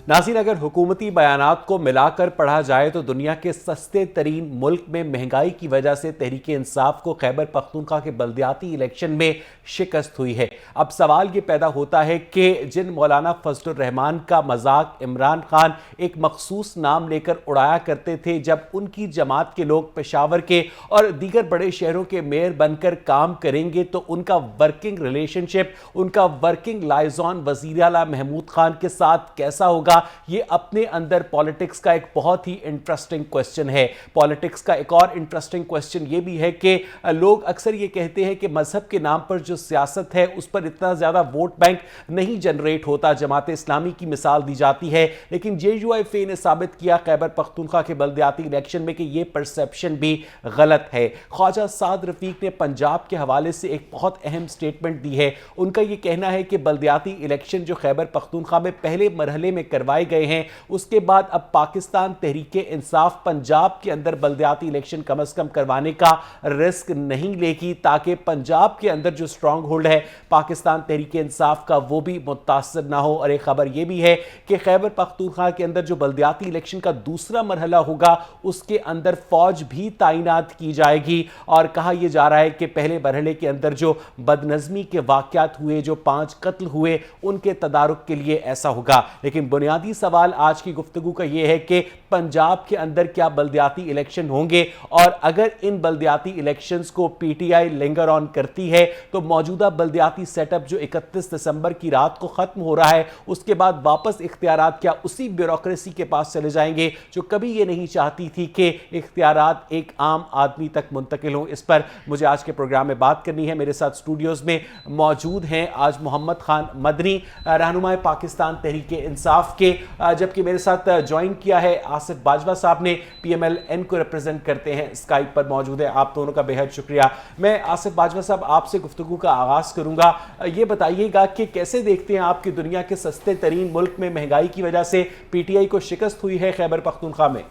नाज़रीन, अगर हुकूमती बयानात को मिलाकर पढ़ा जाए तो दुनिया के सस्ते तरीन मुल्क में महंगाई की वजह से तहरीक इंसाफ को खैबर पख्तूनख्वा के बल्दियाती इलेक्शन में शिकस्त हुई है। अब सवाल ये पैदा होता है कि जिन मौलाना फजलुर रहमान का मजाक इमरान खान एक मखसूस नाम लेकर उड़ाया करते थे, जब उनकी जमात के लोग पेशावर के और दीगर बड़े शहरों के मेयर बनकर काम करेंगे तो उनका वर्किंग रिलेशनशिप, उनका वर्किंग लाइजॉन वजीर आला महमूद खान के साथ कैसा होगा, ये अपने अंदर पॉलिटिक्स का एक बहुत ही इंटरेस्टिंग क्वेश्चन है। पॉलिटिक्स का एक और इंटरेस्टिंग क्वेश्चन ये भी है कि लोग अक्सर ये कहते हैं कि मजहब के नाम पर जो सियासत है उस पर इतना ज्यादा वोट बैंक नहीं जनरेट होता। जमात इस्लामी की मिसाल दी जाती है, लेकिन JUIF ने साबित किया खैबर पख्तूनख्वा के बल्दियाती इलेक्शन में कि यह परसेप्शन भी गलत है। ख्वाजा साद रफीक ने पंजाब के हवाले से एक बहुत अहम स्टेटमेंट दी है। उनका यह कहना है कि बल्दियाती इलेक्शन जो खैबर पख्तूनख्वा में पहले मरहले में करवाए गए हैं, उसके बाद अब पाकिस्तान तहरीक इंसाफ पंजाब के अंदर बल्दियाती इलेक्शन कम अज कम करवाने का रिस्क नहीं लेगी, ताकि पंजाब के अंदर जो स्ट्रांग होल्ड है पाकिस्तान तहरीक इंसाफ का वो भी मुतासर ना हो। और एक खबर यह भी है कि खैबर पख्तूनख्वा के अंदर जो बल्दियाती इलेक्शन का दूसरा मरहला होगा उसके अंदर फौज भी तैनात की जाएगी। और कहा यह जा रहा है कि पहले मरहले के अंदर जो बदनज़मी के वाकयात हुए, जो 5 कत्ल हुए, उनके तदारुक के लिए ऐसा होगा। लेकिन बुनियादी सवाल आज की गुफ्तगू का यह है कि पंजाब के अंदर क्या बल्दियाती इलेक्शन होंगे, और अगर इन बल्दियाती इलेक्शंस को PTI लिंगर ऑन करती है तो मौजूदा बल्दियाती सेटअप जो 31 दिसंबर की रात को खत्म हो रहा है, उसके बाद वापस इख्तियारात क्या उसी ब्यूरोक्रेसी के पास चले जाएंगे जो कभी ये नहीं चाहती थी कि इख्तियारात एक आम आदमी तक मुंतकिल हों। इस पर मुझे आज के प्रोग्राम में बात करनी है। मेरे साथ स्टूडियोज में मौजूद हैं आज मोहम्मद खान मदनी, रहनुमाए पाकिस्तान तहरीक इंसाफ के, जबकि मेरे साथ ज्वाइन किया है आसिफ बाजवा साहब ने, PMLN को रिप्रेजेंट करते हैं, स्काइप पर मौजूद है। आप दोनों का बेहद शुक्रिया। मैं आसिफ बाजवा साहब आपसे गुफ्तगू का आगाज करूंगा। ये बताइएगा कि कैसे देखते हैं आपकी दुनिया के सस्ते तरीन मुल्क में महंगाई की वजह से PTI को शिकस्त हुई है खैबर पख्तूनख्वा में?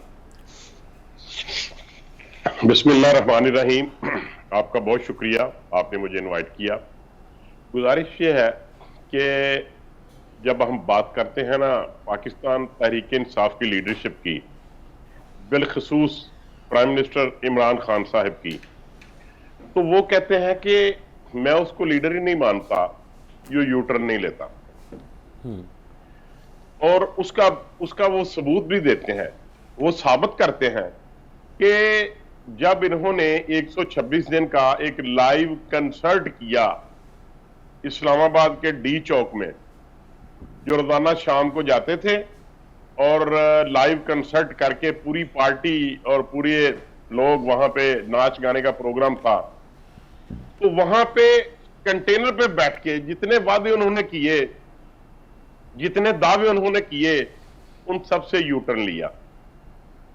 बिस्मिल्लाहिर्रहमानिर्रहीम। आपका बहुत शुक्रिया, आपने मुझे इनवाइट किया। गुजारिश ये है कि जब हम बात करते हैं ना पाकिस्तान तहरीक इंसाफ की लीडरशिप की, बिलखसूस प्राइम मिनिस्टर इमरान खान साहब की, तो वो कहते हैं कि मैं उसको लीडर ही नहीं मानता जो यूटर्न नहीं लेता, और उसका वो सबूत भी देते हैं। वो साबित करते हैं कि जब इन्होंने 126 दिन का एक लाइव कंसर्ट किया इस्लामाबाद के D चौक में, जो रोजाना शाम को जाते थे और लाइव कंसर्ट करके पूरी पार्टी और पूरे लोग वहां पे नाच गाने का प्रोग्राम था, तो वहां पे कंटेनर पे बैठ के जितने वादे उन्होंने किए, जितने दावे उन्होंने किए, उन सब से यूटर्न लिया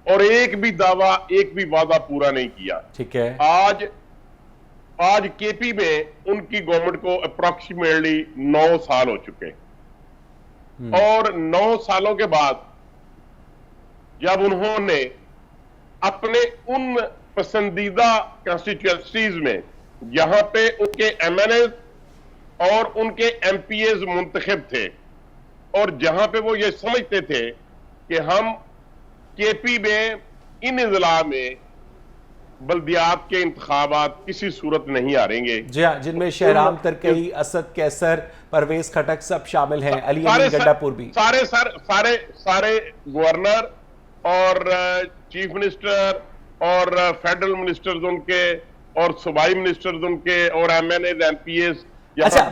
और एक भी दावा, एक भी वादा पूरा नहीं किया। ठीक है। आज KP में उनकी गवर्नमेंट को अप्रोक्सीमेटली 9 साल हो चुके, और 9 सालों के बाद जब उन्होंने अपने उन पसंदीदा कंस्टिट्यूएंसीज में जहां पे उनके MNA और उनके MPAs मुंतखब थे, और जहां पे वो ये समझते थे कि हम KP में इन इजला में बल्दियात के इंतखाबात किसी सूरत नहीं हारेंगे। जी हाँ, जिनमें शहराम तरकई, असद कैसर, परवेज खटक सब शामिल हैं, अली अमीन गड्डापुर भी, सारे गवर्नर और चीफ मिनिस्टर और फेडरल मिनिस्टर्स उनके और सूबाई मिनिस्टर्स उनके और MNAs MPAs। अच्छा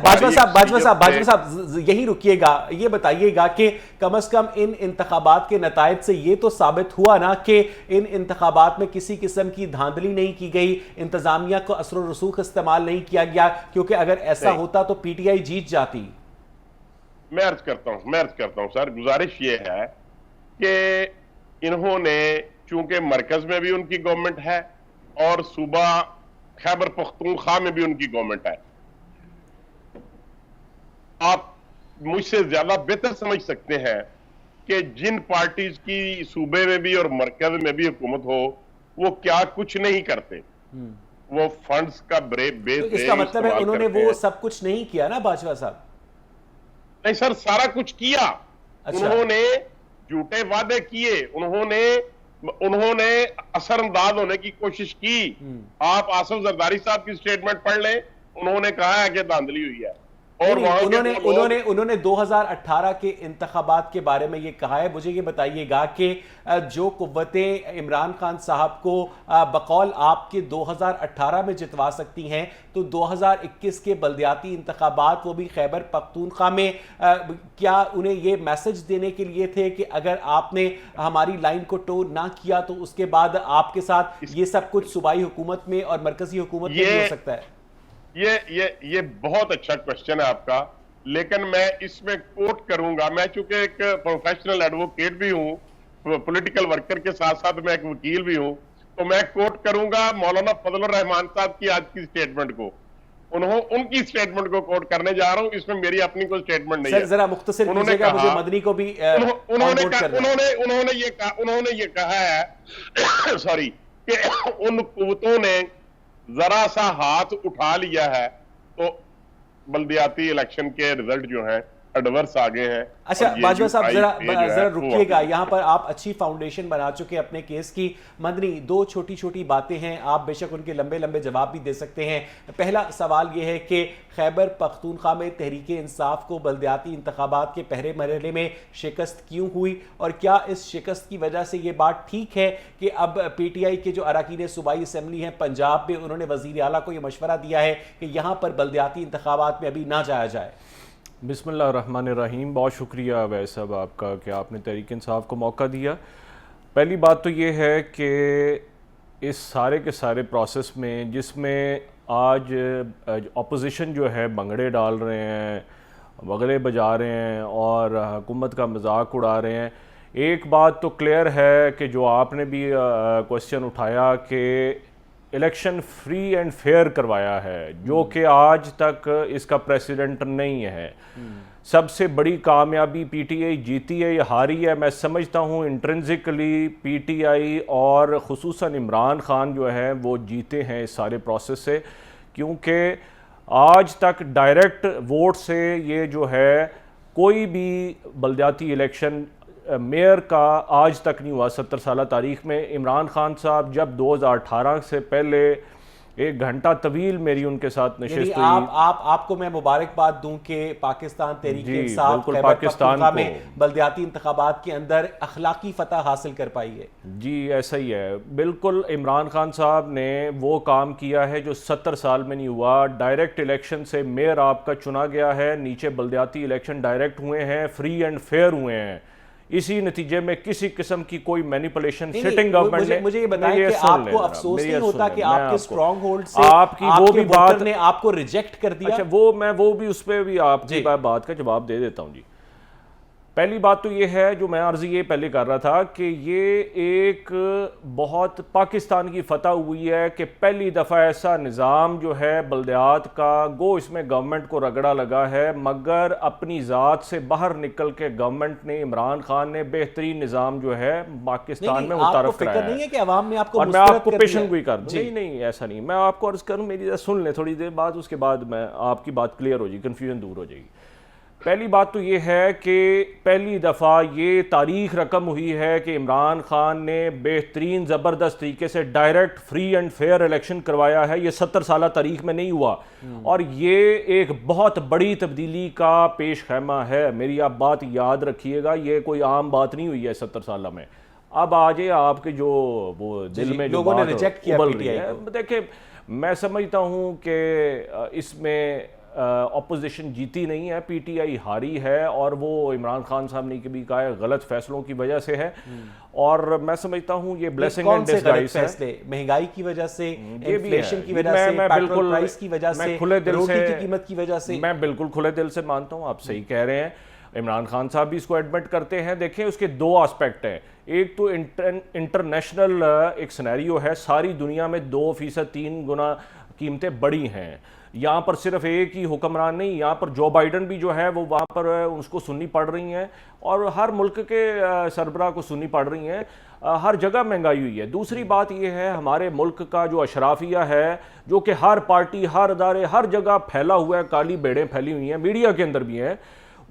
बाजवा साहब यही रुकिएगा। ये बताइएगा कि कम से कम इन इंतखाबात के नतायज से ये तो साबित हुआ ना कि इन इंतखाबात में किसी किस्म की धांधली नहीं की गई, इंतजामिया को असर और रसूख इस्तेमाल नहीं किया गया, क्योंकि अगर ऐसा होता तो PTI जीत जाती। मैं अर्ज करता हूं सर, गुजारिश ये है कि इन्होंने, चूंकि मरकज में भी उनकी गवर्नमेंट है और सूबा खैबर पख्तूनख्वा में भी उनकी गवर्नमेंट है, आप मुझसे ज्यादा बेहतर समझ सकते हैं कि जिन पार्टीज की सूबे में भी और मरकज में भी हुकूमत हो, वो क्या कुछ नहीं करते। वो फंड्स का बेस, तो इसका मतलब है उन्होंने वो सब कुछ नहीं किया ना बाजवा साहब? नहीं सर, सारा कुछ किया। अच्छा। उन्होंने झूठे वादे किए, उन्होंने उन्होंने असरअंदाज होने की कोशिश की। आप आसिफ जरदारी साहब की स्टेटमेंट पढ़ लें, उन्होंने कहा है कि धांधली हुई है। नहीं और नहीं, वहां के उन्होंने वो लोग उन्होंने उन्होंने 2018 के इंतखाबात के बारे में ये कहा है। मुझे ये बताइएगा कि जो कुव्वतें इमरान खान साहब को बकौल आपके 2018 में जितवा सकती हैं, तो 2021 के बल्दियाती इंतखाबात वो भी खैबर पख्तूनख्वा में, क्या उन्हें ये मैसेज देने के लिए थे कि अगर आपने हमारी लाइन को टो ना किया तो उसके बाद आपके साथ ये सब कुछ सूबाई हुकूमत में और मरकजी हुकूमत में भी हो सकता है? ये बहुत अच्छा क्वेश्चन है आपका, लेकिन मैं इसमें कोट करूंगा। मैं चूंकि एक प्रोफेशनल एडवोकेट भी हूं, पॉलिटिकल वर्कर के साथ साथ मैं एक वकील भी हूं, तो मैं कोट करूंगा मौलाना फजलुर रहमान साहब की आज की स्टेटमेंट को। उनकी स्टेटमेंट को कोट करने जा रहा हूं, इसमें मेरी अपनी कोई स्टेटमेंट नहीं है। जरा मुख्तसर कीजिएगा, मुझे मदनी को भी उन्होंने ये कहा है सॉरी, कि उन कुव्वतों ने जरा सा हाथ उठा लिया है तो बल्दियाती इलेक्शन के रिजल्ट जो हैं एडवर्स आ गए हैं। अच्छा बाजवा साहब, जरा रुकिएगा, यहाँ पर आप अच्छी फाउंडेशन बना चुके अपने केस की। मदनी, दो छोटी छोटी बातें हैं, आप बेशक उनके लंबे लंबे जवाब भी दे सकते हैं। पहला सवाल यह है कि खैबर पख्तूनख्वा में तहरीक इंसाफ को बल्दियाती इंतखाबात के पहले मरहले में शिकस्त क्यों हुई, और क्या इस शिकस्त की वजह से ये बात ठीक है कि अब PTI के जो अरकान सूबाई असम्बली हैं पंजाब में, उन्होंने वज़ीर आला को यह मशवरा दिया है कि यहाँ पर बल्दियाती इंतखाबात में अभी ना जाया जाए? बिस्मिल्लाहिर्रहमानिर्रहीम। बहुत शुक्रिया अवैस साहब आपका कि आपने तहरीक इंसाफ को मौका दिया। पहली बात तो ये है कि इस सारे के सारे प्रोसेस में, जिसमें आज अपोजिशन जो है भंगड़े डाल रहे हैं, वगले बजा रहे हैं और हुकूमत का मजाक उड़ा रहे हैं, एक बात तो क्लियर है कि जो आपने भी क्वेश्चन उठाया कि इलेक्शन फ्री एंड फेयर करवाया है, जो कि आज तक इसका प्रेसिडेंट नहीं है। सबसे बड़ी कामयाबी PTI जीती है या हारी है, मैं समझता हूँ इंट्रिंसिकली PTI और खुसूसन इमरान खान जो है वो जीते हैं इस सारे प्रोसेस से, क्योंकि आज तक डायरेक्ट वोट से ये जो है कोई भी बल्दियाती इलेक्शन मेयर का आज तक नहीं हुआ 70 साल तारीख में। इमरान खान साहब जब 2018 से पहले 1 घंटा तवील मेरी उनके साथ नशिस्त हुई। आपको मैं मुबारकबाद दूं कि पाकिस्तान तहरीक इंसाफ पाकिस्तान में बल्दियाती इंतखाबात के अंदर अखलाकी फतह हासिल कर पाई है। जी ऐसा ही है, बिल्कुल। इमरान खान साहब ने वो काम किया है जो 70 साल में नहीं हुआ। डायरेक्ट इलेक्शन से मेयर आपका चुना गया है, नीचे बल्दियाती इलेक्शन डायरेक्ट हुए हैं, फ्री एंड फेयर हुए हैं। इसी नतीजे में किसी किस्म की कोई मैनिपुलेशन सिटिंग गवर्नमेंट ने। मुझे ये बताएं कि आपको अफसोस नहीं होता कि आपके स्ट्रॉन्ग होल्ड से आपकी वो भी बात ने आपको रिजेक्ट कर दिया? अच्छा, वो भी उस पर भी आपकी बात का जवाब दे देता हूं जी। पहली बात तो ये है, जो मैं अर्ज ये पहले कर रहा था, कि ये एक बहुत पाकिस्तान की फतह हुई है कि पहली दफ़ा ऐसा निज़ाम जो है बल्दियात का, गो इसमें गवर्नमेंट को रगड़ा लगा है, मगर अपनी ज़ात से बाहर निकल के गवर्नमेंट ने, इमरान खान ने बेहतरीन निज़ाम जो है पाकिस्तान में मुतारफ कराया है। नहीं है कि अवाम ने आपको, और मैं आपको पेशन गोई कर दूं, नहीं ऐसा नहीं, मैं आपको अर्ज करूँ, मेरी सुन लें थोड़ी देर बाद, उसके बाद मैं आपकी बात क्लियर हो जाएगी, कन्फ्यूजन दूर हो जाएगी। पहली बात तो ये है कि पहली दफ़ा ये तारीख रकम हुई है कि इमरान खान ने बेहतरीन ज़बरदस्त तरीके से direct free and fair election करवाया है। ये 70 साल तारीख में नहीं हुआ, और ये एक बहुत बड़ी तब्दीली का पेश खैमा है। मेरी आप बात याद रखिएगा, ये कोई आम बात नहीं हुई है 70 साल में। अब आज आपके जो वो दिल में जो लोगों ने रिजेक्ट किया उबल रही है, देखिए मैं समझता हूँ कि इसमें अपोजिशन जीती नहीं है, PTI हारी है, और वो इमरान खान साहब ने भी कहा है गलत फैसलों की वजह से है। और मैं समझता हूँ ये ब्लेसिंग एंड डिसगाइज है। महंगाई की वजह से, इन्फ्लेशन की वजह से, पेट्रोल प्राइस की वजह से, खुले दिल रोटी की कीमत की वजह से, मैं बिल्कुल खुले दिल से मानता हूँ, आप सही कह रहे हैं। इमरान खान साहब भी इसको एडमिट करते हैं। देखें, उसके दो एस्पेक्ट हैं। एक तो इंटरनेशनल एक सिनेरियो है, सारी दुनिया में 2% 3 गुना कीमतें बढ़ी हैं। यहाँ पर सिर्फ एक ही हुक्मरान नहीं, यहाँ पर जो बाइडन भी जो है वो वहाँ पर उसको सुननी पड़ रही हैं, और हर मुल्क के सरबराह को सुननी पड़ रही हैं। हर जगह महंगाई हुई है। दूसरी बात यह है, हमारे मुल्क का जो अशराफिया है, जो कि हर पार्टी, हर अदारे, हर जगह फैला हुआ है, काली बेड़ें फैली हुई हैं, मीडिया के अंदर भी हैं,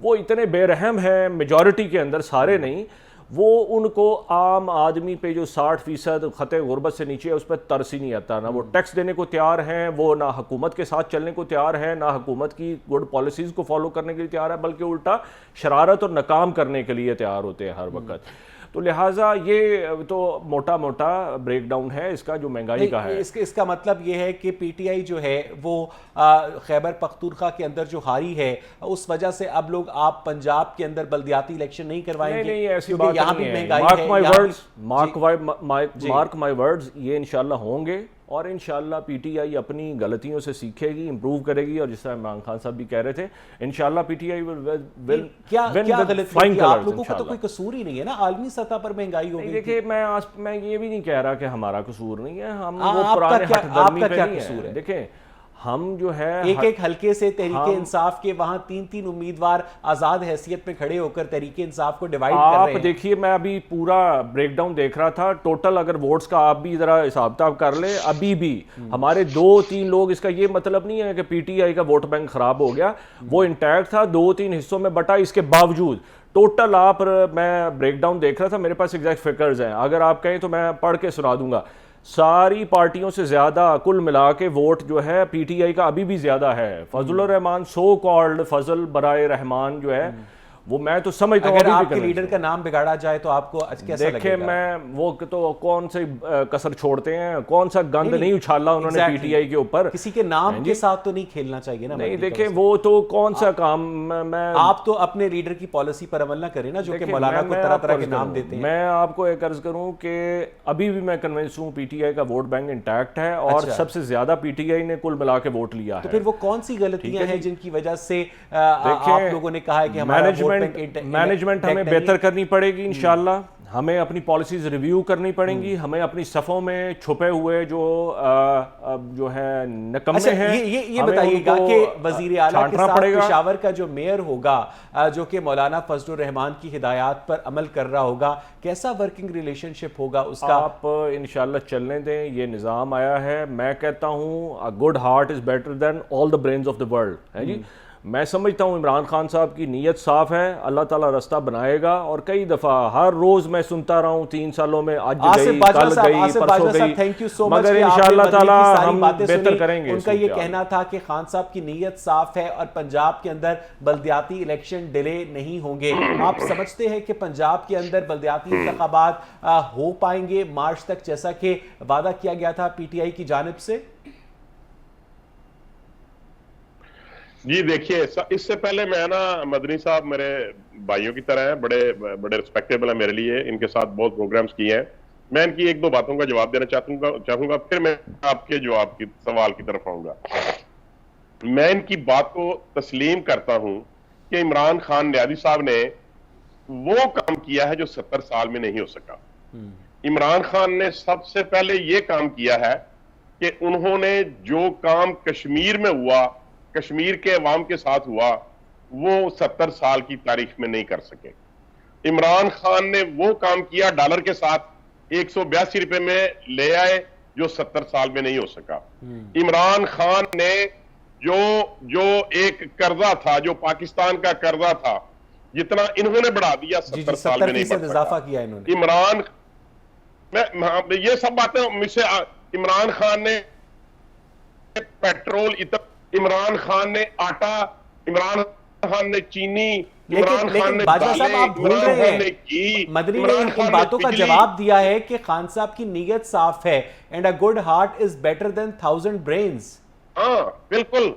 वो इतने बेरहम हैं, मेजॉरिटी के अंदर, सारे नहीं, वो उनको आम आदमी पे जो 60% खते गुर्बत से नीचे है उस पर तरस ही नहीं आता। ना वो टैक्स देने को तैयार हैं, वो ना हुकूमत के साथ चलने को तैयार है, ना हुकूमत की गुड पॉलिसीज़ को फॉलो करने के लिए तैयार है, बल्कि उल्टा शरारत और नाकाम करने के लिए तैयार होते हैं हर वक्त। तो लिहाजा ये तो मोटा मोटा ब्रेकडाउन है इसका जो महंगाई का है। इसका मतलब ये है कि पीटीआई जो है वो खैबर पख्तूनख्वा के अंदर जो हारी है उस वजह से अब लोग आप पंजाब के अंदर बल्दियाती इलेक्शन नहीं करवाएंगे। नहीं ऐसी बात यहाँ नहीं भी है। महंगाई मार्क है, माय यहाँ वर्ड्स, भी- मार्क माय वर्ड्स, ये इंशाल्लाह होंगे और इंशाल्लाह पीटीआई अपनी गलतियों से सीखेगी, इंप्रूव करेगी, और जिस तरह इमरान खान साहब भी कह रहे थे इंशाल्लाह पीटीआई विल क्या win क्या with गलती flying की? आप colours, लोगों का तो इंशाल्लाह। कोई कसूर ही नहीं है ना, आलमी सतह पर महंगाई हो नहीं, गई। देखिए मैं ये भी नहीं कह रहा कि हमारा कसूर नहीं है, हम वो आपका पुराने क्या- हठधर्मी आपका पे क्या नहीं कसूर है? देखें हम जो है एक एक हल्के से तहरीके हम- इंसाफ के वहां 3-3 उम्मीदवार आजाद हैसियत में खड़े होकर तहरीके इंसाफ को डिवाइड कर आप रहे हैं। देखिए, मैं अभी पूरा ब्रेकडाउन देख रहा था, टोटल अगर वोट्स का आप भी जरा हिसाब किताब कर ले, अभी भी हमारे 2-3 लोग, इसका ये मतलब नहीं है कि पीटीआई का वोट बैंक खराब हो गया, वो इंटैक्ट था, 2-3 हिस्सों में बटा। इसके बावजूद टोटल मैं ब्रेकडाउन देख रहा था, मेरे पास एग्जैक्ट फिगर्स हैं, अगर आप कहें तो मैं पढ़ के सुना दूंगा। सारी पार्टियों से ज्यादा कुल मिला के वोट जो है पीटीआई का अभी भी ज्यादा है। फजलुर रहमान, सो कॉल्ड फजल बराए रहमान जो है, वो मैं तो समझता हूँ अगर अभी भी आपके convinced लीडर हूँ। का नाम बिगाड़ा जाए तो आपको कैसा देखे लगेगा? मैं वो तो कौन से कसर छोड़ते हैं, कौन सा गंद नहीं उछाला उन्होंने exactly। पीटीआई के ऊपर। किसी के नाम के साथ तो नहीं खेलना चाहिए ना। नहीं मर्दी देखे का वो तो कौन सा काम मैं आप तो अपने लीडर की पॉलिसी पर अमल ना करें ना, जो कि देखिए, मौलाना को तरह तरह के आपको नाम अर्ज देते हैं। मैं आपको एक अर्ज करूं कि अभी भी मैं कन्विंस हूं पीटीआई का वोट बैंक इंटैक्ट है, और अच्छा। सबसे ज्यादा पीटीआई ने कुल मिला के वोट लिया तो है। फिर वो कौन सी गलतियां है हैं जी। जिनकी वजह से देखिए, आप लोगों ने कहा है कि हमारा वोट बैंक मैनेजमेंट हमें बेहतर करनी पड़ेगी इंशाल्लाह, हमें अपनी पॉलिसीज रिव्यू करनी पड़ेंगी, हमें अपनी सफ़ों में छुपे हुए जो है नकम्मे अच्छा, हैं, ये हमें बताइएगा उनको कि वजीर आला के छांटना साथ पड़ेगा। पेशावर का जो मेयर होगा, जो कि मौलाना फजलुर रहमान की हिदायत पर अमल कर रहा होगा, कैसा वर्किंग रिलेशनशिप होगा उसका? आप इंशाल्लाह चलने दें, ये निज़ाम आया है। मैं कहता हूँ a good heart is better than all the brains of the world, है जी। मैं समझता हूँ इमरान खान साहब की नीयत साफ है, अल्लाह ताला रास्ता बनाएगा। और कई दफ़ा हर रोज़ मैं सुनता रहा हूँ 3 सालों में, आज गई, कल गई, परसों गई, थैंक यू सो मच, मगर इंशाल्लाह ताला हम बेहतर करेंगे। उनका ये कहना था कि खान साहब की नीयत साफ है और पंजाब के अंदर बल्दियाती इलेक्शन डिले नहीं होंगे। आप समझते हैं कि पंजाब के अंदर बल्दियाती इंतखाबात हो पाएंगे मार्च तक, जैसा कि वादा किया गया था पीटीआई की जानिब से? जी देखिए, इससे पहले मैं ना, मदनी साहब मेरे भाइयों की तरह हैं, बड़े बड़े रिस्पेक्टेबल है मेरे लिए, इनके साथ बहुत प्रोग्राम्स किए हैं। मैं इनकी 1-2 बातों का जवाब देना चाहूंगा, फिर मैं आपके जवाब की सवाल की तरफ आऊंगा। मैं इनकी बात को तस्लीम करता हूं कि इमरान खान नियाज़ी साहब ने वो काम किया है जो 70 साल में नहीं हो सका। इमरान खान ने सबसे पहले ये काम किया है कि उन्होंने जो काम कश्मीर में हुआ, कश्मीर के अवाम के साथ हुआ, वो 70 साल की तारीख में नहीं कर सके। इमरान खान ने वो काम किया डॉलर के साथ 182 रुपए में ले आए, जो 70 साल में नहीं हो सका। इमरान खान ने जो एक कर्जा था, जो पाकिस्तान का कर्जा था, जितना इन्होंने बढ़ा दिया 70 साल में नहीं बढ़ सका। इजाफा किया इन्होंने। इमरान, ये सब बातें मुझसे, इमरान खान ने पेट्रोल, इमरान खान ने आटा, इमरान खान ने चीनी, इमरान खान ने बाजवा साहब आप भूल रहे हैं, मदनी ने इन बातों का जवाब दिया है कि खान साहब की नीयत साफ है, and a good heart is better than 1000 brains. हाँ, बिल्कुल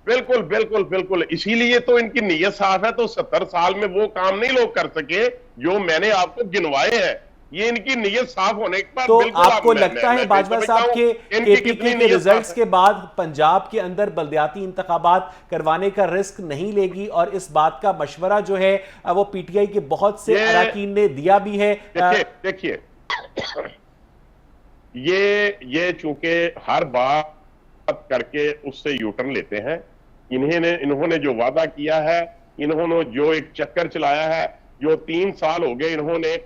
बिल्कुल बिल्कुल बिल्कुल, इसीलिए तो इनकी नीयत साफ है। तो 70 साल में वो काम नहीं लोग कर सके जो मैंने आपको गिनवाए हैं। ये इनकी नीयत साफ होने के बाद, तो बिल्कुल आपको लगता है बाजवा साहब के केपीके के रिजल्ट्स के बाद पंजाब के अंदर बल्दियाती इंतखाबात करवाने का रिस्क नहीं लेगी, और इस बात का मशवरा जो है वो पीटीआई के बहुत से अरकान ने दिया भी है? देखिए, ये चूंकि हर बात करके उससे यूटर्न लेते हैं। इन्होंने जो वादा किया है, इन्होंने जो एक चक्कर चलाया है, जो 3 साल हो गए इन्होंने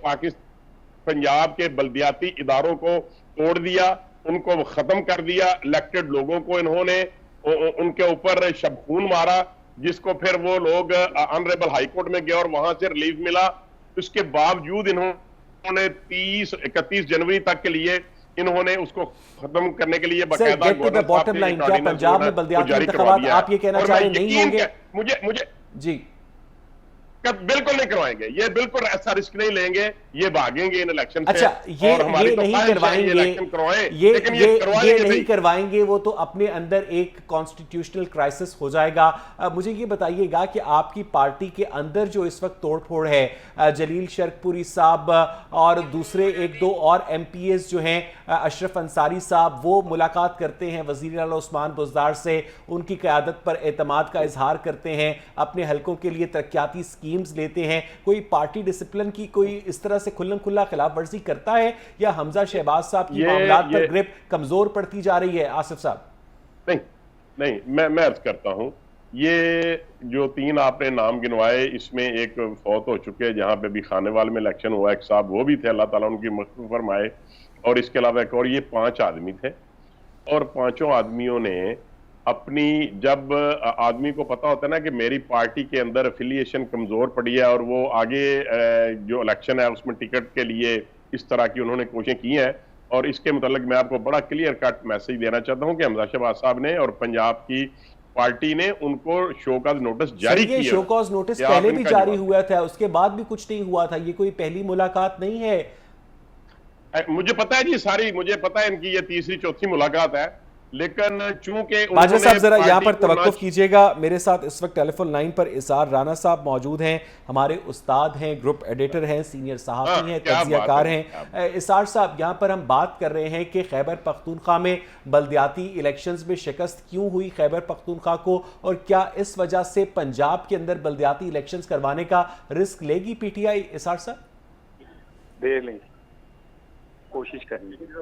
पंजाब के बल्दियाती इदारों को तोड़ दिया, उनको खत्म कर दिया। इलेक्टेड लोगों को इन्होंने उनके ऊपर शबखून मारा, जिसको फिर वो लोग ऑनरेबल हाई कोर्ट में गए और वहां से रिलीफ मिला। उसके बावजूद इन्होंने 31 जनवरी तक के लिए इन्होंने उसको खत्म करने के लिए बकायदा गवर्नर बॉटम लाइन, क्या पंजाब में बल्दियाती इंतखाबात आप ये कहना चाह रहे नहीं होंगे? मुझे जी बिल्कुल नहीं करवाएंगे, ये बिल्कुल ऐसा रिस्क नहीं लेंगे, ये भागेंगे इन इलेक्शन से। अच्छा, ये तो नहीं करवाएंगे, ये नहीं करवाएंगे, वो तो अपने अंदर एक कॉन्स्टिट्यूशनल क्राइसिस हो जाएगा। मुझे ये बताइएगा कि आपकी पार्टी के अंदर जो इस वक्त तोड़फोड़ है, जलील शर्कपुरी साहब और दूसरे एक दो और MPs जो हैं, अशरफ अंसारी साहब, वो मुलाकात करते हैं वजीर आला उस्मान बुज़दार से, उनकी क़यादत पर एतमाद का इजहार करते हैं, अपने हलकों के लिए तरक्याती स्कीम्स लेते हैं। कोई पार्टी डिसिप्लिन की कोई इस तरह से खुल्लम खुल्ला खिलाफ वर्जी करता है, या हमजा शहबाज साहब की मामलात पर ग्रिप कमजोर पड़ती जा रही है? आसिफ साहब नहीं नहीं, मैं अर्ज करता हूं, ये जो 3 आपने नाम गिनवाए, इसमें एक फौत हो चुके हैं जहां पे भी खानेवाल में इलेक्शन हुआ, एक साहब वो भी थे, अल्लाह ताला उनकी मग़फ़िरत फरमाए, और इसके अलावा एक और, ये 5 आदमी थे, और 5 आदमियों ने अपनी, जब आदमी को पता होता है ना कि मेरी पार्टी के अंदर एफिलिएशन कमजोर पड़ी है और वो आगे जो इलेक्शन है उसमें टिकट के लिए इस तरह की उन्होंने कोशिशें की हैं, और इसके मुताल्लिक मैं आपको बड़ा क्लियर कट मैसेज देना चाहता हूं कि हमजा शहबाज साहब ने और पंजाब की पार्टी ने उनको शोकॉज नोटिस जारी किया। शोकॉज नोटिस पहले भी जारी हुआ था, उसके बाद भी कुछ नहीं हुआ था, ये कोई पहली मुलाकात नहीं है। मुझे पता है जी, सारी मुझे पता है इनकी ये तीसरी चौथी मुलाकात है, लेकिन चूंकि माजिद साहब जरा यहाँ पर तवक्कुफ कीजिएगा। मेरे साथ इस वक्त टेलीफोन लाइन पर इसार राना साहब मौजूद हैं, हमारे उस्ताद हैं, ग्रुप एडिटर हैं, सीनियर सहाफ़ी हैं, तज्ज़ियाकार हैं। इसार साहब, यहाँ पर हम बात कर रहे हैं कि खैबर पख्तूनख्वा में बल्दियाती इलेक्शंस में शिकस्त क्यों हुई खैबर पख्तूनख्वा को, और क्या इस वजह से पंजाब के अंदर बल्दियाती इलेक्शंस करवाने का रिस्क लेगी PTI? इसार साहब दे लें, कोशिश करेंगे।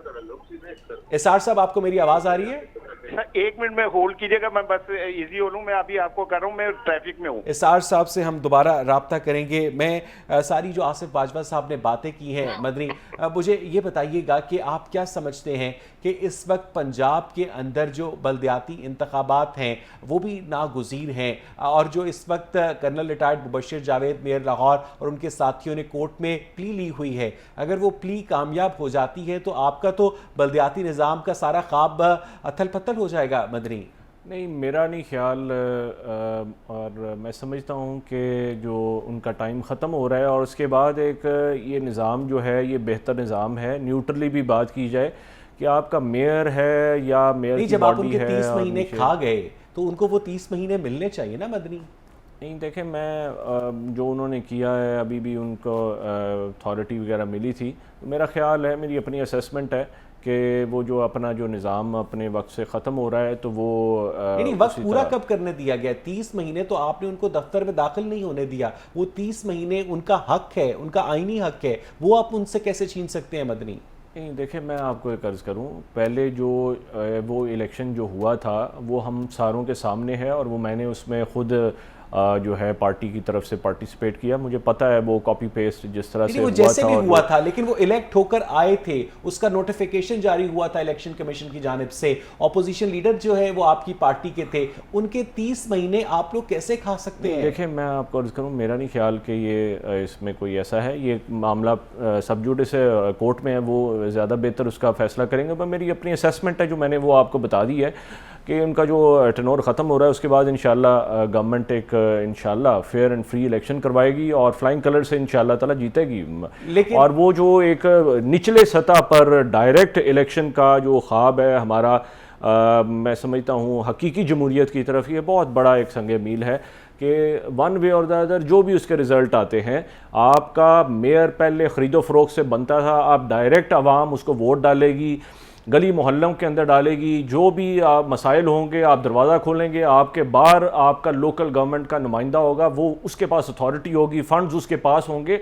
इसार साहब, आपको मेरी आवाज आ रही है? सर 1 मिनट में होल्ड कीजिएगा, मैं बस इजी हो लूं, मैं अभी आपको कर रहा हूं, मैं ट्रैफिक में हूं। इसार साहब से हम दोबारा राब्ता करेंगे। मैं सारी जो आसिफ बाजवा साहब ने बातें की हैं मदनी, मुझे ये बताइएगा कि आप क्या समझते हैं कि इस वक्त पंजाब के अंदर जो बल्दियाती इंतखाबात हैं वो भी नागुज़ीर हैं, और जो इस वक्त colonel retired Mubashir Javed mayor Lahore और उनके साथियों ने कोर्ट में प्ली ली हुई है, अगर वो प्ली कामयाब हो जाती है तो आपका तो बल्दियाती निज़ाम का सारा ख्वाब अथल पथल हो जाएगा। मदनी नहीं, मेरा नहीं ख्याल, और मैं समझता हूँ कि जो उनका टाइम ख़त्म हो रहा है, और उसके बाद एक ये निज़ाम जो है ये बेहतर निज़ाम है। न्यूट्रली भी बात की जाए कि आपका मेयर है या मेयर की जब आप बॉडी उनके है, 30 महीने खा गए तो उनको वो 30 महीने मिलने चाहिए ना मदनी? नहीं, देखें, मैं जो उन्होंने किया है, अभी भी उनको अथॉरिटी वगैरह मिली थी, तो मेरा ख्याल है, मेरी अपनी असेसमेंट है कि वो जो अपना जो निज़ाम अपने वक्त से ख़त्म हो रहा है, तो वो नहीं, वक्त पूरा कब करने दिया गया? 30 महीने तो आपने उनको दफ्तर में दाखिल नहीं होने दिया। वो 30 महीने उनका हक है, उनका आईनी हक है, वो आप उनसे कैसे छीन सकते हैं मदनी? नहीं, देखिए, मैं आपको एक अर्ज़ करूं, पहले जो वो इलेक्शन जो हुआ था वो हम सारों के सामने है, और वो मैंने उसमें ख़ुद जो है पार्टी की तरफ से पार्टिसिपेट किया। मुझे पता है वो कॉपी पेस्ट जिस तरह से वो जैसे भी हुआ था, लेकिन वो इलेक्ट होकर आए थे, उसका नोटिफिकेशन जारी हुआ था इलेक्शन कमीशन की जानिब से, ऑपोजिशन लीडर जो है वो आपकी पार्टी के थे, उनके 30 महीने आप लोग कैसे खा सकते हैं? देखिए, मैं आपको अर्ज़ करूं, मेरा नहीं ख्याल कि ये इसमें कोई ऐसा है, ये मामला सब जुडिस कोर्ट में है, वो ज़्यादा बेहतर उसका फैसला करेंगे। पर मेरी अपनी असेसमेंट है जो मैंने वो आपको बता दी है कि उनका जो टर्नओवर ख़त्म हो रहा है, उसके बाद इंशाल्लाह गवर्नमेंट एक इंशाल्लाह फेयर एंड फ्री इलेक्शन करवाएगी और फ्लाइंग कलर से इंशाल्लाह ताला जीतेगी। लेकिन और वो जो एक निचले सतह पर डायरेक्ट इलेक्शन का जो ख्वाब है हमारा, मैं समझता हूँ हकीकी जमहूरियत की तरफ, ये बहुत बड़ा एक संग मील है कि वन वे और द अदर जो भी उसके रिज़ल्ट आते हैं, आपका मेयर पहले ख़रीदो फ़रोख्त से बनता था, आप डायरेक्ट आवाम उसको वोट डालेगी, गली मोहल्लों के अंदर डालेगी, जो भी आप मसाइल होंगे आप दरवाज़ा खोलेंगे, आपके बाहर आपका लोकल गवर्नमेंट का नुमाइंदा होगा, वो उसके पास अथॉरिटी होगी, फंड्स उसके पास होंगे।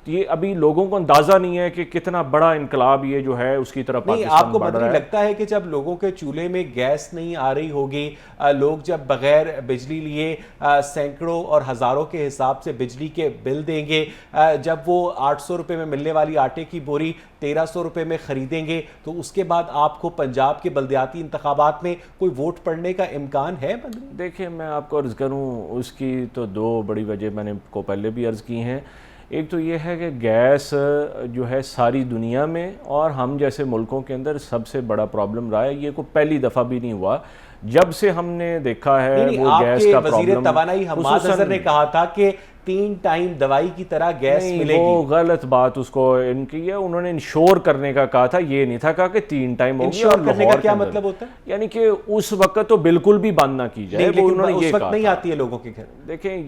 ये अभी लोगों को अंदाजा नहीं है कि कितना बड़ा इनकलाब ये जो है उसकी तरफ पाकिस्तान आपको मतलब लगता है कि जब लोगों के चूल्हे में गैस नहीं आ रही होगी, लोग जब बगैर बिजली लिए सैकड़ों और हज़ारों के हिसाब से बिजली के बिल देंगे, जब वो 800 रुपये में मिलने वाली आटे की बोरी 1300 रुपये में ख़रीदेंगे, तो उसके बाद आपको पंजाब के बल्दियाती इंतखाबात में कोई वोट पड़ने का इम्कान है? देखिए, मैं आपको अर्ज़ करूँ, उसकी तो 2 बड़ी वजह मैंने को पहले भी अर्ज़ की हैं। एक तो ये है कि गैस जो है सारी दुनिया में और हम जैसे मुल्कों के अंदर सबसे बड़ा प्रॉब्लम रहा है। ये को पहली दफ़ा भी नहीं हुआ जब से हमने देखा है नहीं, वो गैस का वज़ीर प्रॉब्लम। तवानाई हम्माद अज़हर ने कहा था कि 3 टाइम दवाई की तरह गैस मिलेगी। वो गलत बात उसको इनकी है, उन्होंने इंश्योर करने का कहा था, ये नहीं था कहा कि 3 टाइम होगी। इंश्योर करने का क्या मतलब होता है? यानी कि उस वक्त तो बिल्कुल भी बंद ना की जाए, वो उन्होंने ये कहा नहीं आती है लोगों के घर। देखें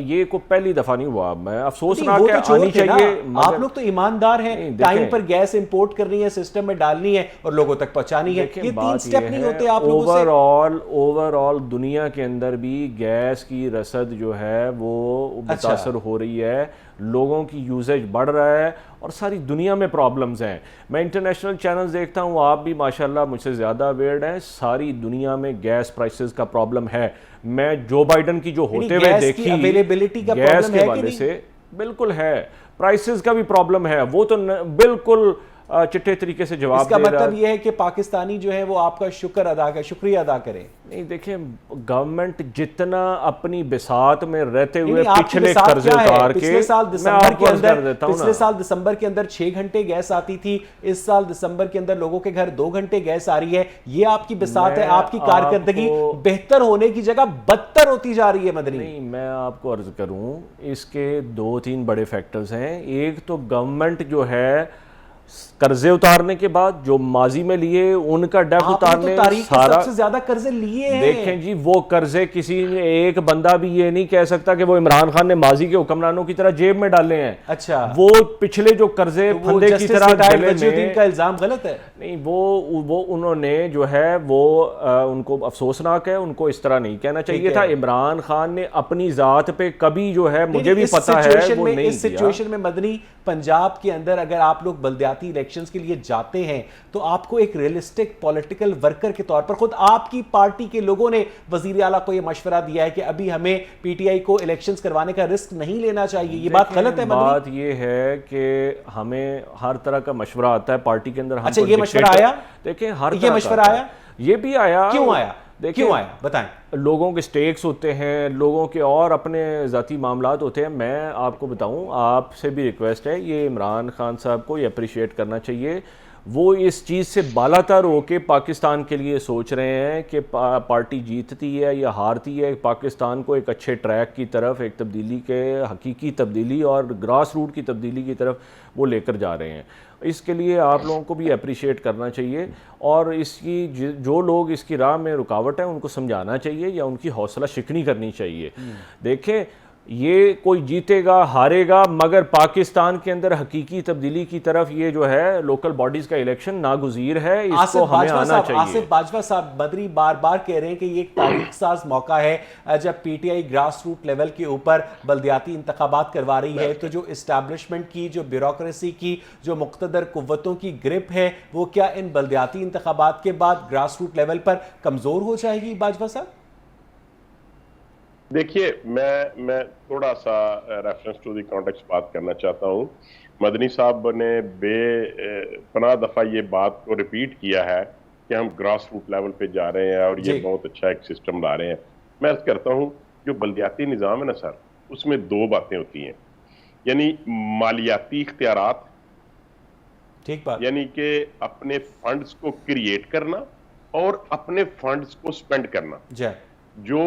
ये को पहली दफा नहीं हुआ, मैं अफसोसनाक है, आनी चाहिए। आप लोग तो ईमानदार हैं, टाइम पर गैस इंपोर्ट करनी है, सिस्टम में डालनी है और लोगों तक पहुंचानी है। ये 3 स्टेप नहीं होते आप लोगों से। ओवरऑल दुनिया के अंदर भी गैस की रसद जो है वो मुतासर हो रही है, लोगों की यूजेज बढ़ रहा है और सारी दुनिया में प्रॉब्लम्स हैं। मैं इंटरनेशनल चैनल्स देखता हूँ, आप भी माशाल्लाह मुझसे ज़्यादा अवेयर्ड हैं, सारी दुनिया में गैस प्राइसेस का प्रॉब्लम है। मैं जो बाइडन की जो होते हुए देखी अवेलेबिलिटी का गैस के वाले से बिल्कुल है, प्राइसेस का भी प्रॉब्लम है, वो तो बिल्कुल चिट्टे तरीके से जवाब इसका दे रहा मतलब यह है कि पाकिस्तानी जो है वो आपका शुक्रिया अदा करें। नहीं देखिए, गवर्नमेंट जितना अपनी बिसात में रहते हुए पिछले कर्जे उतार के, पिछले साल दिसंबर के अंदर 6 घंटे गैस आती थी, इस साल दिसंबर के अंदर लोगों के घर 2 घंटे गैस आ रही है। ये आपकी बिसात है, आपकी कारकर्दगी बेहतर होने की जगह बदतर होती जा रही है। मदनी, नहीं, मैं आपको अर्ज करूं, इसके 2-3 बड़े फैक्टर्स हैं। एक तो गवर्नमेंट जो है कर्जे उतारने के बाद जो माजी में लिए उनका डेब्ट उतारने, सारा सबसे ज्यादा कर्जे लिए हैं। देखें जी, वो कर्जे किसी ने, एक बंदा भी ये नहीं कह सकता कि वो इमरान खान ने माजी के हुक्मरानों की तरह जेब में डाले हैं। अच्छा, वो पिछले जो कर्जे तो फंदे की तरह का इल्जाम गलत है। नहीं, वो उन्होंने जो है वो उनको अफसोसनाक है, उनको इस तरह नहीं कहना चाहिए था। इमरान खान ने अपनी जात पे कभी जो है, मुझे भी पता है वो नहीं किया। इस सिचुएशन में मदनी, पंजाब के अंदर अगर आप लोग बल्दियाती इलेक्शंस के लिए जाते हैं तो आपको एक रियलिस्टिक पॉलिटिकल वर्कर के तौर पर, खुद आपकी पार्टी के लोगों ने वजीर आला को यह मशवरा दिया है कि अभी हमें पीटीआई को इलेक्शंस करवाने का रिस्क नहीं लेना चाहिए। ये बात गलत है? बात ये है कि हमें हर तरह का मशवरा आता है पार्टी के अंदर। अच्छा, ये मशवरा आया? देखें, हर ये मशवरा आया, ये भी आया। क्यों आया? क्यों आया बताएं। लोगों के स्टेक्स होते हैं, लोगों के और अपने ज़ाती मामलात होते हैं। मैं आपको बताऊं, आपसे भी रिक्वेस्ट है, ये इमरान खान साहब को ये अप्रिशिएट करना चाहिए। वो इस चीज़ से बालातर होके पाकिस्तान के लिए सोच रहे हैं कि पार्टी जीतती है या हारती है, पाकिस्तान को एक अच्छे ट्रैक की तरफ, एक तब्दीली के हकीकी तब्दीली और ग्रास रूट की तब्दीली की तरफ वो लेकर जा रहे हैं। इसके लिए आप लोगों को भी अप्रिशिएट करना चाहिए और इसकी जो लोग इसकी राह में रुकावट है उनको समझाना चाहिए या उनकी हौसला शिकनी करनी चाहिए। देखें, ये कोई जीतेगा हारेगा, मगर पाकिस्तान के अंदर हकीकी तब्दीली की तरफ ये जो है लोकल बॉडीज का इलेक्शन नागुज़ीर है, इसको हमें आना चाहिए। आसिफ बाजवा साहब बदरी बार बार कह रहे हैं कि ये एक तारीख साज मौका है जब पीटीआई ग्रास रूट लेवल के ऊपर बल्दियाती इंतखाबात करवा रही है, तो जो इस्टेब्लिशमेंट की, जो ब्यूरोक्रेसी की, जो मुख्तदर कुव्वतों की ग्रिप है, वो क्या इन बल्दियाती इंतखाबात के बाद ग्रास रूट लेवल पर कमजोर हो जाएगी? बाजवा साहब देखिए, मैं थोड़ा सा रेफरेंस टू द कॉन्टेक्स्ट बात करना चाहता हूँ। मदनी साहब ने बेपनाह दफ़ा ये बात को रिपीट किया है कि हम ग्रास रूट लेवल पे जा रहे हैं और ये बहुत अच्छा एक सिस्टम ला रहे हैं। मैं अर्ज करता हूँ, जो बल्दियाती निज़ाम है ना सर, उसमें 2 बातें होती हैं, यानी मालियाती इख्तियारात, ठीक बात, यानी कि अपने फंड्स को क्रिएट करना और अपने फंड्स को स्पेंड करना। जो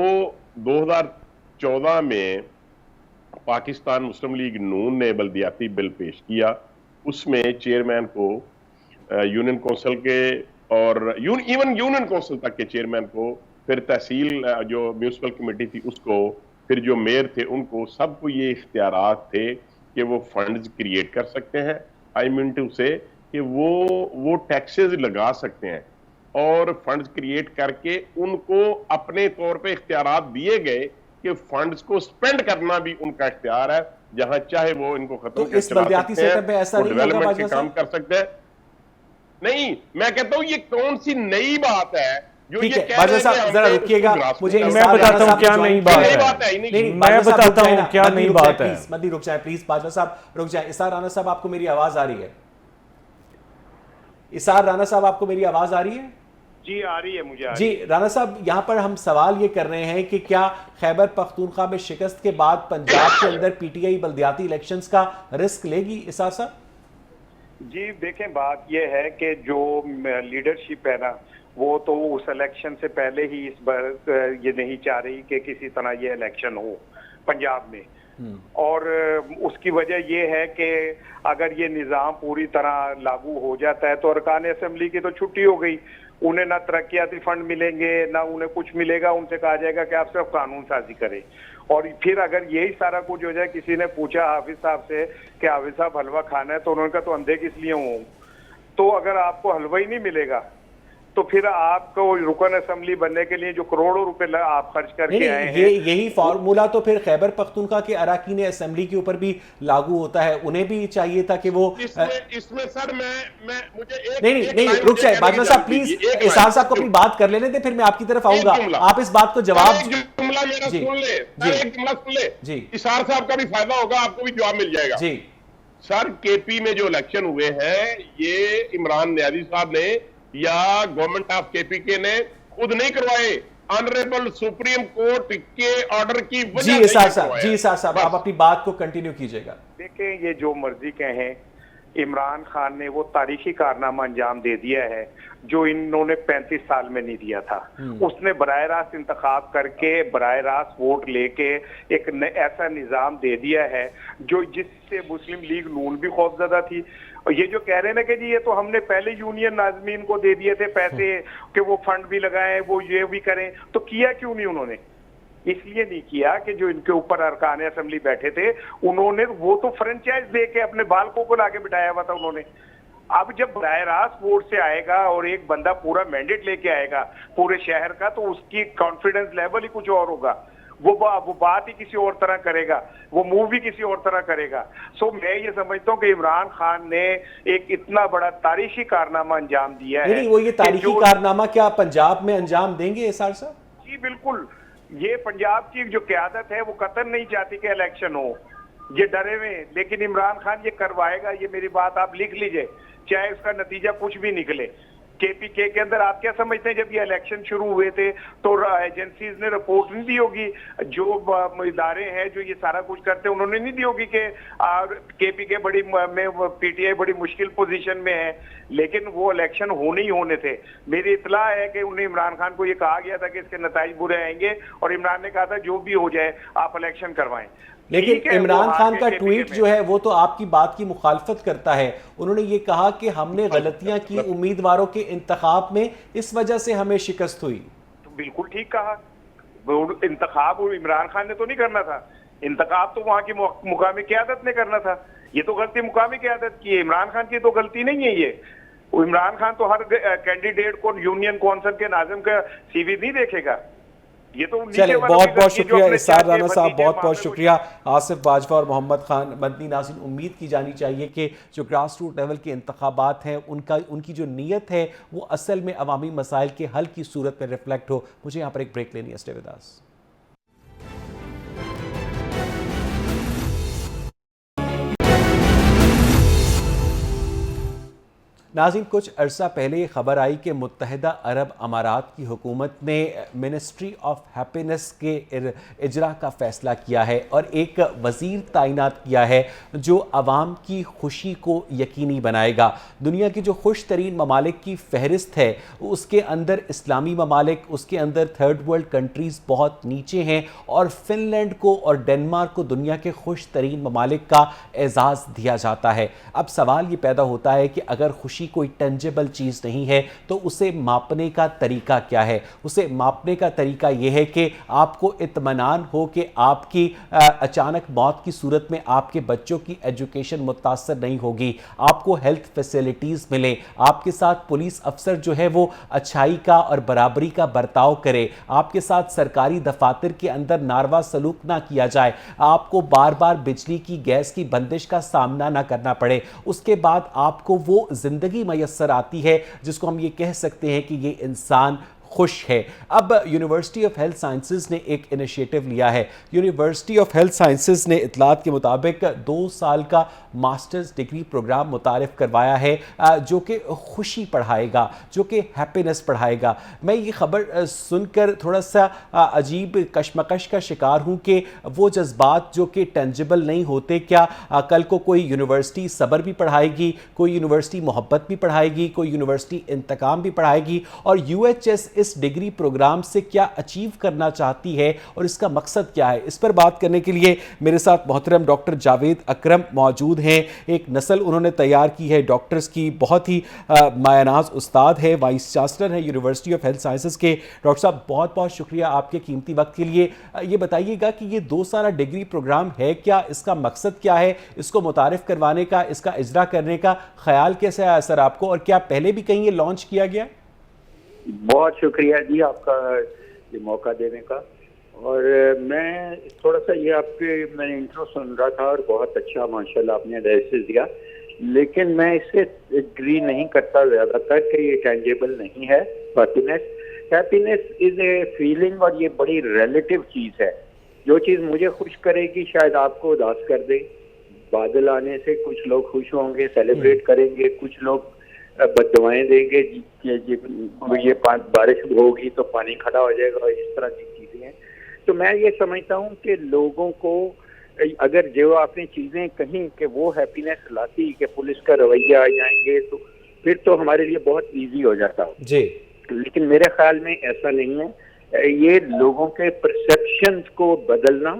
2014 में पाकिस्तान मुस्लिम लीग नून ने बल्दियाती बिल पेश किया, उसमें चेयरमैन को यूनियन काउंसिल के और इवन यूनियन काउंसिल तक के चेयरमैन को, फिर तहसील जो म्यूनिसिपल कमेटी थी उसको, फिर जो मेयर थे उनको, सबको ये इख्तियारात थे कि वो फंड्स क्रिएट कर सकते हैं। आई मीन टू से कि वो टैक्सेस लगा सकते हैं और फंड्स क्रिएट करके उनको अपने तौर पे इख्तियारात दिए गए कि फंड्स को स्पेंड करना भी उनका इख्तियार है, जहां चाहे वो इनको खत्म कर सकते हैं, डेवलपमेंट के काम कर सकते हैं। नहीं, मैं कहता हूं ये कौन सी नई बात है जो ये कह रहे हैं। जरा रुकिएगा, मुझे मैं बताता हूं क्या नई बात है। मैं बताता हूं क्या नई बात है। मत रुक जाए प्लीज, बाजवा साहब रुक जाए। इसार राना साहब, आपको मेरी आवाज आ रही है? इसार राना साहब, आपको मेरी आवाज आ रही है? जी आ रही है, मुझे आ जी रही है। राणा साहब, यहाँ पर हम सवाल ये कर रहे हैं कि क्या खैबर पख्तूनख्वा में शिकस्त के बाद पंजाब के अंदर पीटीआई बल्दियाती इलेक्शंस का रिस्क लेगी इसार साहब? जी देखें, बात यह है कि जो लीडरशिप है ना, वो तो उस इलेक्शन से पहले ही इस बार ये नहीं चाह रही कि किसी तरह ये इलेक्शन हो पंजाब में। और उसकी वजह ये है कि अगर ये निज़ाम पूरी तरह लागू हो जाता है तो अरकान असेंबली की तो छुट्टी हो गई, उन्हें ना तरक्याती फंड मिलेंगे ना उन्हें कुछ मिलेगा, उनसे कहा जाएगा कि आप सिर्फ कानून साजी करें। और फिर अगर यही सारा कुछ हो जाए, किसी ने पूछा हाफिज साहब से कि हाफिज साहब हलवा खाना है, तो उन्होंने कहा तो अंधे किस लिए हूँ, तो अगर आपको हलवा ही नहीं मिलेगा तो फिर आपको रुकन असेंबली बनने के लिए जो करोड़ों रुपए आप खर्च करके आए हैं, यही फार्मूला तो फिर खैबर पख्तूनख्वा के अराकीन असेंबली के ऊपर भी लागू होता है। उन्हें भी चाहिए था कि वो इसमें सर मैं मुझे नहीं रुक जाए बाजवा साहब, प्लीज इसार साहब को अपनी बात कर लेने दे, फिर मैं आपकी तरफ आऊंगा, आप इस बात को जवाब जुमला मेरा सुन ले, एक जुमला सुन ले जी, इसार साहब का भी फायदा होगा, आपको भी जवाब मिल जाएगा जी। सर, केपी में जो इलेक्शन हुए हैं ये इमरान न्याजी साहब ने या गवर्नमेंट ऑफ केपी ने खुद नहीं करवाए, ऑनरेबल सुप्रीम कोर्ट के ऑर्डर की वजह जी इसार साहब आप अपनी बात को कंटिन्यू कीजिएगा। देखें, ये जो मर्जी कहें, इमरान खान ने वो तारीखी कारनामा अंजाम दे दिया है जो इन्होंने 35 साल में नहीं दिया था। उसने बराह रास्त इंतखाब करके बराह रास्त वोट लेके एक ऐसा निजाम दे दिया है जो जिससे मुस्लिम लीग नून भी खौफजदा थी। और ये जो कह रहे हैं ना कि जी ये तो हमने पहले यूनियन नाजमीन को दे दिए थे पैसे कि वो फंड भी लगाएं, वो ये भी करें, तो किया क्यों नहीं उन्होंने? इसलिए नहीं किया कि जो इनके ऊपर अरकान असेंबली बैठे थे उन्होंने वो तो फ्रेंचाइज दे के अपने बालकों को लाके बिठाया हुआ था उन्होंने। अब जब बराह रास्त वोट से आएगा और एक बंदा पूरा मैंडेट लेके आएगा पूरे शहर का, तो उसकी कॉन्फिडेंस लेवल ही कुछ और होगा, वो बात ही किसी और तरह करेगा, वो मूव भी किसी और तरह करेगा। सो मैं ये समझता हूँ कि इमरान खान ने एक इतना बड़ा तारीखी कारनामा अंजाम दिया है। वो ये तारीखी कारनामा क्या पंजाब में अंजाम देंगे इसार साहब? जी बिल्कुल, ये पंजाब की जो क़यादत है वो कतई नहीं चाहती कि इलेक्शन हो, ये डरे हुए, लेकिन इमरान खान ये करवाएगा, ये मेरी बात आप लिख लीजिए, चाहे उसका नतीजा कुछ भी निकले। केपीके के अंदर आप क्या समझते हैं, जब ये इलेक्शन शुरू हुए थे तो एजेंसीज ने रिपोर्ट नहीं दी होगी, जो इदारे हैं जो ये सारा कुछ करते हैं उन्होंने नहीं दी होगी कि केपीके बड़ी में पीटीआई बड़ी मुश्किल पोजीशन में है, लेकिन वो इलेक्शन होने ही होने थे। मेरी इतला है कि उन्हें इमरान खान को ये कहा गया था कि इसके नतीजे बुरे आएंगे और इमरान ने कहा था जो भी हो जाए आप इलेक्शन करवाएं। लेकिन इमरान खान का ट्वीट जो है वो तो आपकी बात की मुखालफत करता है। उन्होंने ये कहा कि हमने गलतियां की उम्मीदवारों के इंतखाब में, इस वजह से हमें शिकस्त हुई। तो बिल्कुल ठीक कहा, इंतखाब इमरान खान ने तो नहीं करना था, इंतखाब तो वहां की मुकामी क़यादत ने करना था। ये तो गलती मुकामी क़यादत की है, इमरान खान की तो गलती नहीं है। ये इमरान खान तो हर कैंडिडेट को यूनियन कौंसिल के नाज़िम का सीवी नहीं देखेगा। ये तो चलिए, बहुत बहुत शुक्रिया इसार राणा साहब, बहुत बहुत शुक्रिया। आसिफ बाजवा और मोहम्मद खान मदनी नाज़रीन, उम्मीद की जानी चाहिए कि जो ग्रास रूट लेवल के इंतखाबात हैं उनकी जो नीयत है वो असल में अवामी मसाइल के हल की सूरत में रिफ्लेक्ट हो। मुझे यहाँ पर एक ब्रेक लेनी है, स्टे विद अस। नाज़रीन, कुछ अरसा पहले ये खबर आई कि मुत्तहिदा अरब अमारात की हुकूमत ने मिनिस्ट्री ऑफ हैप्पीनेस के इजरा का फ़ैसला किया है और एक वज़ीर तैनात किया है जो आवाम की खुशी को यकीनी बनाएगा। दुनिया की जो खुश तरीन ममालिक की फहरिस्त है उसके अंदर इस्लामी ममालिक, उसके अंदर थर्ड वर्ल्ड कंट्रीज़ बहुत नीचे हैं और फ़िनलैंड को और डेनमार्क को दुनिया के खुश तरीन ममालिक का एजाज़ दिया जाता है। अब सवाल ये पैदा होता है कि अगर खुशी कोई टेंजेबल चीज़ नहीं है तो उसे मापने का तरीका क्या है? उसे मापने का तरीका यह है कि आपको इत्मीनान हो कि आपकी अचानक मौत की सूरत में आपके बच्चों की एजुकेशन मुतासर नहीं होगी, आपको हेल्थ फैसिलिटीज़ मिले, आपके साथ पुलिस अफसर जो है वो अच्छाई का और बराबरी का बर्ताव करे, आपके साथ सरकारी दफातर के अंदर नारवा सलूक ना किया जाए, आपको बार बार बिजली की गैस की बंदिश का सामना ना करना पड़े। उसके बाद आपको वो जिंदगी मैसर आती है जिसको हम ये कह सकते हैं कि ये इंसान खुश है। अब यूनिवर्सिटी ऑफ हेल्थ साइंसेज ने एक इनिशिएटिव लिया है। यूनिवर्सिटी ऑफ हेल्थ साइंसेज ने इतलात के मुताबिक 2 साल का मास्टर्स डिग्री प्रोग्राम मुतारिफ करवाया है, जो कि खुशी पढ़ाएगा, जो कि हैप्पीनेस पढ़ाएगा। मैं ये खबर सुनकर थोड़ा सा अजीब कशमकश का शिकार हूँ कि वो जज्बात जो कि टेंजिबल नहीं होते, क्या कल को कोई यूनिवर्सिटी सब्र भी पढ़ाएगी, कोई यूनिवर्सिटी मोहब्बत भी पढ़ाएगी, कोई यूनिवर्सिटी इंतकाम भी पढ़ाएगी, और यूएचएस इस डिग्री प्रोग्राम से क्या अचीव करना चाहती है और इसका मकसद क्या है? इस पर बात करने के लिए मेरे साथ मोहतरम डॉक्टर जावेद अकरम मौजूद हैं। एक नस्ल उन्होंने तैयार की है डॉक्टर्स की, बहुत ही मायानाज उस्ताद है, वाइस चांसलर है यूनिवर्सिटी ऑफ हेल्थ साइंसेज के। डॉक्टर साहब, बहुत बहुत शुक्रिया आपके कीमती वक्त के लिए। ये बताइएगा कि ये 2 साला डिग्री प्रोग्राम है क्या, इसका मकसद क्या है, इसको मुतारिफ करवाने का, इसका इजरा करने का ख्याल कैसे आया सर आपको, और क्या पहले भी कहीं ये लॉन्च किया गया? बहुत शुक्रिया जी आपका ये मौका देने का। और मैं थोड़ा सा ये आपके मैंने इंट्रो सुन रहा था और बहुत अच्छा माशाल्लाह आपने एनालिसिस दिया, लेकिन मैं इससे एग्री नहीं करता ज़्यादातर कि ये टेंजेबल नहीं है। हैप्पीनेस इज ए फीलिंग और ये बड़ी रिलेटिव चीज़ है। जो चीज़ मुझे खुश करेगी शायद आपको उदास कर दे। बादल आने से कुछ लोग खुश होंगे, सेलिब्रेट करेंगे, कुछ लोग बददुआएं देंगे, ये बारिश होगी तो पानी खड़ा हो जाएगा, और इस तरह की चीजें हैं। तो मैं ये समझता हूँ कि लोगों को अगर जो आपने चीजें कहीं कि वो हैप्पीनेस लाती कि पुलिस का रवैया आ जाएंगे, तो फिर तो हमारे लिए बहुत इजी हो जाता जी। लेकिन मेरे ख्याल में ऐसा नहीं है। ये लोगों के परसेप्शन को बदलना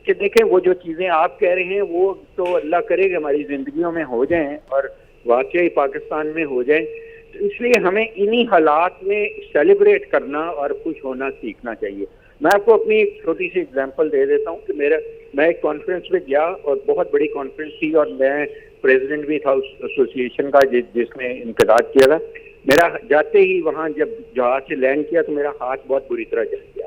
कि देखें वो जो चीजें आप कह रहे हैं वो तो अल्लाह करे कि हमारी जिंदगियों में हो जाएं और वाकई पाकिस्तान में हो जाए। तो इसलिए हमें इन्हीं हालात में सेलिब्रेट करना और खुश होना सीखना चाहिए। मैं आपको अपनी एक छोटी सी एग्जांपल दे देता हूँ कि मैं एक कॉन्फ्रेंस में गया और बहुत बड़ी कॉन्फ्रेंस थी और मैं प्रेसिडेंट भी था उस एसोसिएशन का जिसने इंतकाद किया था। मेरा जाते ही वहाँ जब जहाज से लैंड किया तो मेरा हाथ बहुत बुरी तरह जल गया।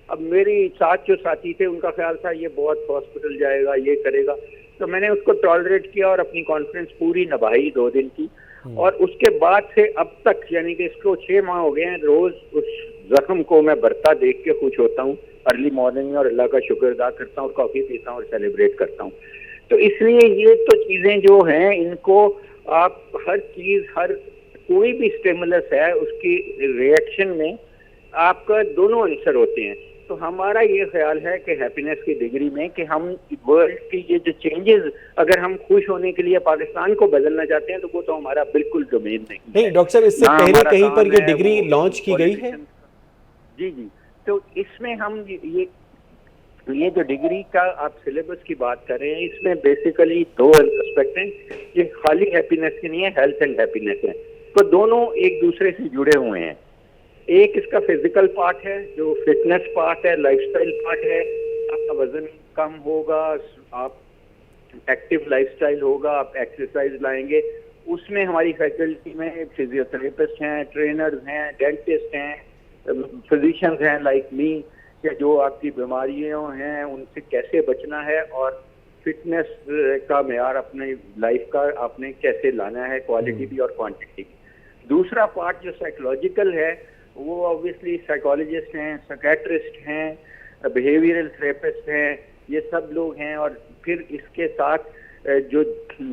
अब मेरी साथ जो साथी थे उनका ख्याल था ये बहुत हॉस्पिटल जाएगा, ये करेगा, तो मैंने उसको टॉलरेट किया और अपनी कॉन्फ्रेंस पूरी निभाई 2 दिन की। और उसके बाद से अब तक यानी कि इसको 6 माह हो गए हैं, रोज उस जख्म को मैं बढ़ता देख के खुश होता हूँ अर्ली मॉर्निंग में और अल्लाह का शुक्र अदा करता हूँ और कॉफी पीता हूँ और सेलिब्रेट करता हूँ। तो इसलिए ये तो चीजें जो हैं इनको आप हर चीज, हर कोई भी स्टिमुलस है उसकी रिएक्शन में आपका दोनों आंसर होते हैं। तो हमारा ये ख्याल है कि हैप्पीनेस की डिग्री में कि हम वर्ल्ड की ये जो चेंजेस अगर हम खुश होने के लिए पाकिस्तान को बदलना चाहते हैं तो वो तो हमारा बिल्कुल डोमेन नहीं। डॉक्टर साहब, इससे पहले कहीं पर ये डिग्री लॉन्च की गई है? जी। तो इसमें हम ये जो डिग्री का आप सिलेबस की बात कर रहे हैं इसमें बेसिकली 2 एस्पेक्ट हैं। ये खाली हैप्पीनेस की नहीं है, हेल्थ एंड हैप्पीनेस है। तो दोनों एक दूसरे से जुड़े हुए हैं। एक इसका फिजिकल पार्ट है जो फिटनेस पार्ट है, लाइफस्टाइल पार्ट है। आपका वजन कम होगा, आप एक्टिव लाइफस्टाइल होगा, आप एक्सरसाइज लाएंगे। उसमें हमारी फैकल्टी में फिजियोथेरेपिस्ट हैं, ट्रेनर्स हैं, डेंटिस्ट हैं, फिजिशियंस हैं लाइक मी, कि जो आपकी बीमारियों हैं उनसे कैसे बचना है और फिटनेस का मेयार अपने लाइफ का आपने कैसे लाना है, क्वालिटी भी और क्वांटिटी भी। दूसरा पार्ट जो साइकोलॉजिकल है वो ऑब्वियसली साइकोलॉजिस्ट हैं, साइकेट्रिस्ट हैं, बिहेवियरल थेरेपिस्ट हैं, ये सब लोग हैं। और फिर इसके साथ जो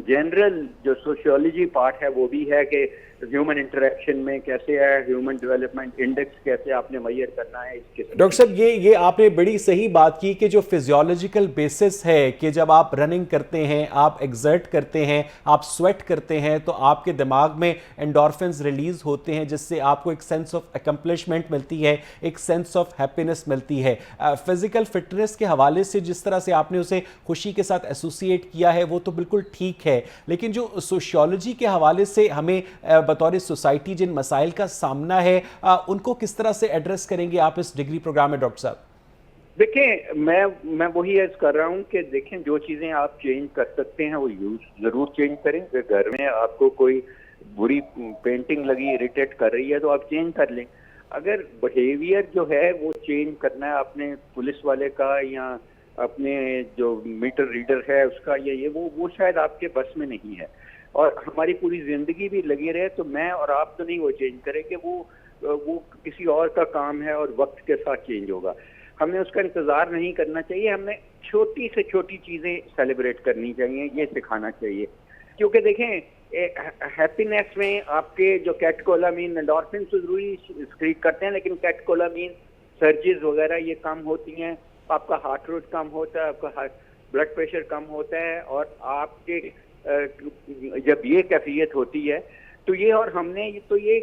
जनरल जो सोशियोलॉजी पार्ट है वो भी है कि ह्यूमन इंटरेक्शन में कैसे है, ह्यूमन डेवलपमेंट इंडेक्स कैसे आपने मेजर करना है। इसके डॉक्टर साहब, ये आपने बड़ी सही बात की कि जो फिजियोलॉजिकल बेसिस है कि जब आप रनिंग करते हैं, आप एक्सर्ट करते हैं, आप स्वेट करते हैं तो आपके दिमाग में एंडोर्फिन्स रिलीज होते हैं जिससे आपको एक सेंस ऑफ अकम्पलिशमेंट मिलती है, एक सेंस ऑफ हैप्पीनेस मिलती है। फिजिकल फिटनेस के हवाले से जिस तरह से आपने उसे खुशी के साथ एसोसिएट किया है वो तो बिल्कुल ठीक है, लेकिन जो सोशियोलॉजी के हवाले से हमें बतौर सोसाइटी जिन मसाइल का सामना है उनको किस तरह से एड्रेस करेंगे आप इस डिग्री प्रोग्राम में डॉक्टर साहब? देखिए, मैं वही अर्ज कर रहा हूँ कि देखें जो चीजें आप चेंज कर सकते हैं वो जरूर चेंज करें। अगर घर में आपको कोई बुरी पेंटिंग लगी, इरिटेट कर रही है तो आप चेंज कर लें। अगर बिहेवियर जो है वो चेंज करना है अपने पुलिस वाले का या अपने जो मीटर रीडर है उसका, ये वो शायद आपके बस में नहीं है और हमारी पूरी जिंदगी भी लगी रहे तो मैं और आप तो नहीं वो चेंज करें कि वो वो किसी और का काम है और वक्त के साथ चेंज होगा। हमें उसका इंतजार नहीं करना चाहिए, हमें छोटी से छोटी चीजें सेलिब्रेट करनी चाहिए, ये सिखाना चाहिए। क्योंकि देखें हैप्पीनेस में आपके जो कैटकोलामीन एंडोर्फिन तो जरूरी स्क्रीट करते हैं, लेकिन कैटकोलामीन सर्जेस वगैरह ये कम होती हैं, आपका हार्ट रेट कम होता है, आपका ब्लड प्रेशर कम होता है, और आपके जब ये कैफियत होती है तो ये, और हमने ये